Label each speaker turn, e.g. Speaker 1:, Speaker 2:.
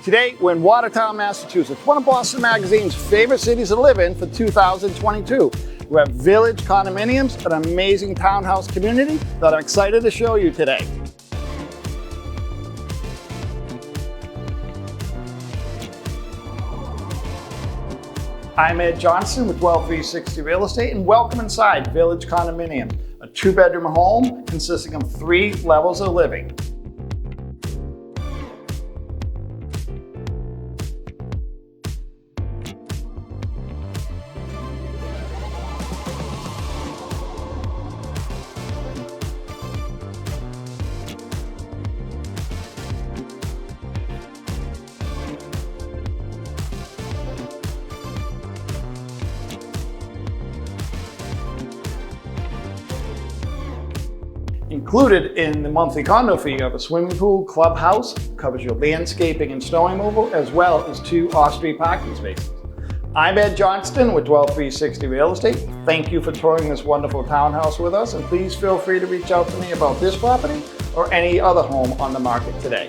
Speaker 1: Today, we're in Watertown, Massachusetts, one of Boston Magazine's favorite cities to live in for 2022. We're at Village Condominiums, an amazing townhouse community that I'm excited to show you today. I'm Ed Johnston with 12360 Real Estate, and welcome inside Village Condominium, a 2-bedroom home consisting of 3 levels of living. Included in the monthly condo fee, you have a swimming pool, clubhouse, covers your landscaping and snow removal, as well as 2 off-street parking spaces. I'm Ed Johnston with 12360 Real Estate. Thank you for touring this wonderful townhouse with us, and please feel free to reach out to me about this property or any other home on the market today.